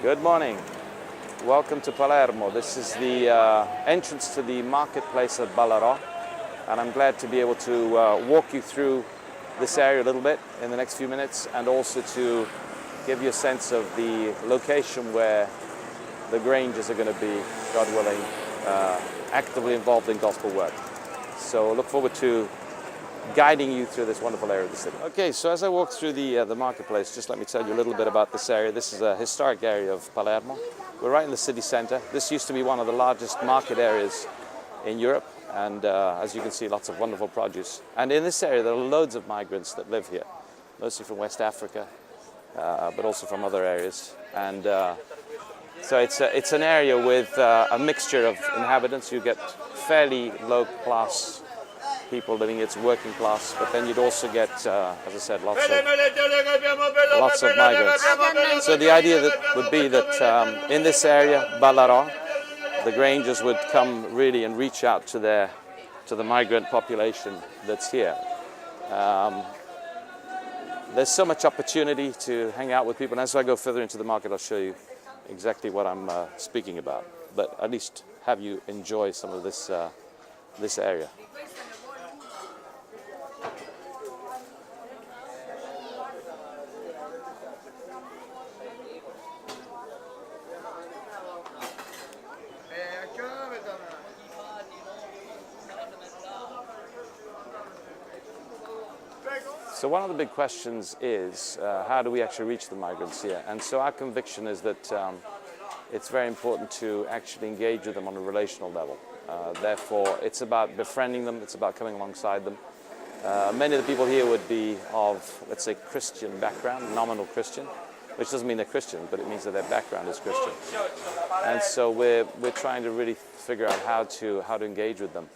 Good morning. Welcome to Palermo. This is the entrance to the marketplace at Ballarò, and I'm glad to be able to walk you through this area a little bit in the next few minutes, and also to give you a sense of the location where the Grangers are going to be, God willing, actively involved in gospel work. So I look forward to guiding you through this wonderful area of the city. Okay, so as I walk through the marketplace, just let me tell you a little bit about this area. This is a historic area of Palermo. We're right in the city center. This used to be one of the largest market areas in Europe, and as you can see, lots of wonderful produce. And in this area, there are loads of migrants that live here, mostly from West Africa, but also from other areas. And so it's an area with a mixture of inhabitants. You get fairly low-class people living, it's working class, but then you'd also get, as I said, lots of migrants. So the idea would be that in this area, Ballarò, the Grangers would come really and reach out to the migrant population that's here. There's so much opportunity to hang out with people, and as I go further into the market, I'll show you exactly what I'm speaking about, but at least have you enjoy some of this area. So one of the big questions is, how do we actually reach the migrants here? And so our conviction is that it's very important to actually engage with them on a relational level. Therefore, it's about befriending them, it's about coming alongside them. Many of the people here would be of, let's say, Christian background, nominal Christian, which doesn't mean they're Christian, but it means that their background is Christian. And so we're trying to really figure out how to engage with them.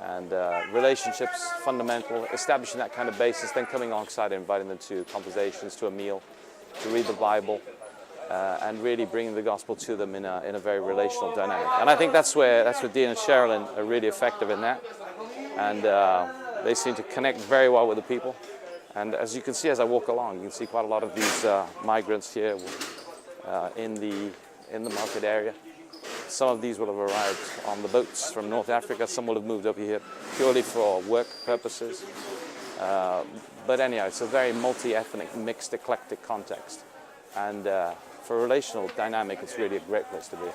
And relationships, fundamental, establishing that kind of basis, then coming alongside and inviting them to conversations, to a meal, to read the Bible, and really bringing the gospel to them in a very relational dynamic. And I think that's where Dean and Sherilyn are really effective in that. And they seem to connect very well with the people. And as you can see as I walk along, you can see quite a lot of these migrants here in the market area. Some of these will have arrived on the boats from North Africa. Some will have moved over here purely for work purposes. But anyhow, it's a very multi-ethnic, mixed, eclectic context. And for a relational dynamic, it's really a great place to be.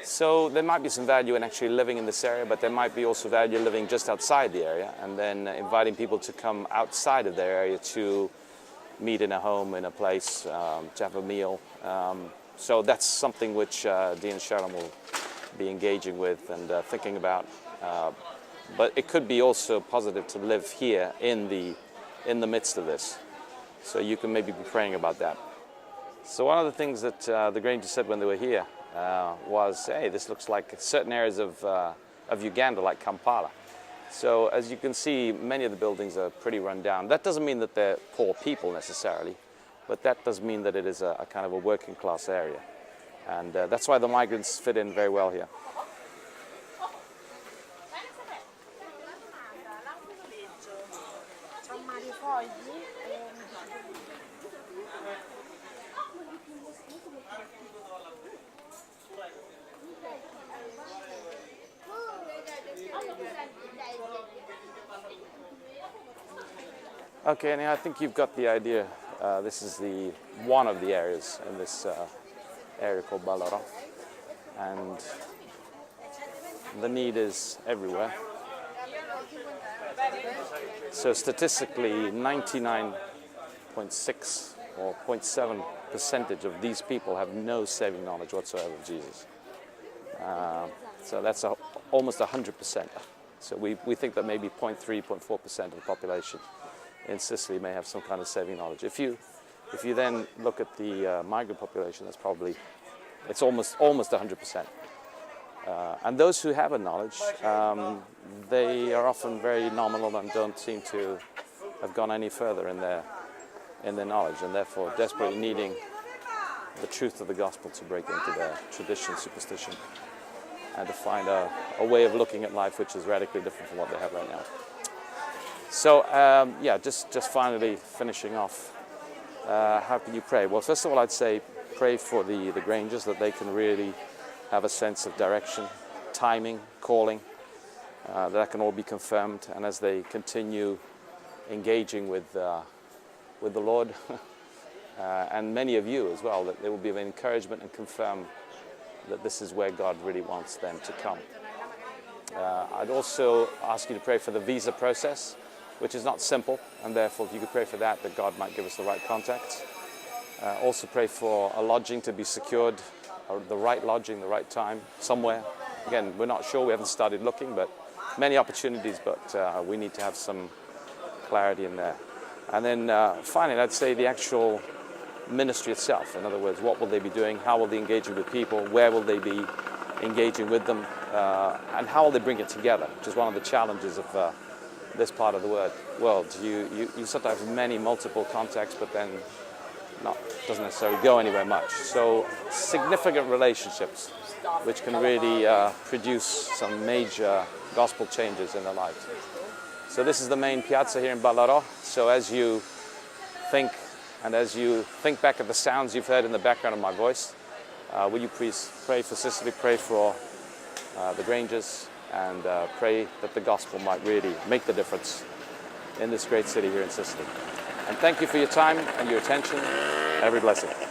So there might be some value in actually living in this area, but there might be also value living just outside the area, and then inviting people to come outside of their area to meet in a home, in a place, to have a meal. So that's something which Dean and Sherilyn will be engaging with and thinking about. But it could be also positive to live here in the midst of this. So you can maybe be praying about that. So one of the things that the Grangers said when they were here was, hey, this looks like certain areas of Uganda, like Kampala. So as you can see, many of the buildings are pretty run down. That doesn't mean that they're poor people necessarily, but that does mean that it is a kind of a working class area. And that's why the migrants fit in very well here. Okay, now I think you've got the idea. This is one of the areas in this area called Ballarò, and the need is everywhere. So statistically, 99.6 or 0.7% of these people have no saving knowledge whatsoever of Jesus. So that's almost 100%. So we think that maybe 0.3, 0.4% of the population in Sicily may have some kind of saving knowledge. If you then look at the migrant population, that's probably, it's almost 100%. And those who have a knowledge, they are often very nominal and don't seem to have gone any further in in their knowledge, and therefore desperately needing the truth of the gospel to break into their tradition, superstition, and to find a way of looking at life which is radically different from what they have right now. So yeah, just finally finishing off, how can you pray? Well, first of all, I'd say pray for the Grangers, that they can really have a sense of direction, timing, calling, that can all be confirmed, and as they continue engaging with the Lord, and many of you as well, that they will be of encouragement and confirm that this is where God really wants them to come. I'd also ask you to pray for the visa process, which is not simple, and therefore if you could pray for that God might give us the right contacts. Also pray for a lodging to be secured, the right lodging, the right time, somewhere. Again, we're not sure, we haven't started looking, but many opportunities, but we need to have some clarity in there. And then finally, I'd say the actual ministry itself. In other words, what will they be doing? How will they engage with people? Where will they be engaging with them? And how will they bring it together? Which is one of the challenges of this part of the world. You sometimes have many multiple contacts, but then doesn't necessarily go anywhere much. So significant relationships which can really produce some major gospel changes in their lives. So this is the main piazza here in Ballarò. So as you think, and as you think back at the sounds you've heard in the background of my voice, will you please pray for Sicily, pray for the Grangers, and pray that the gospel might really make the difference in this great city here in Sicily. And thank you for your time and your attention. Every blessing.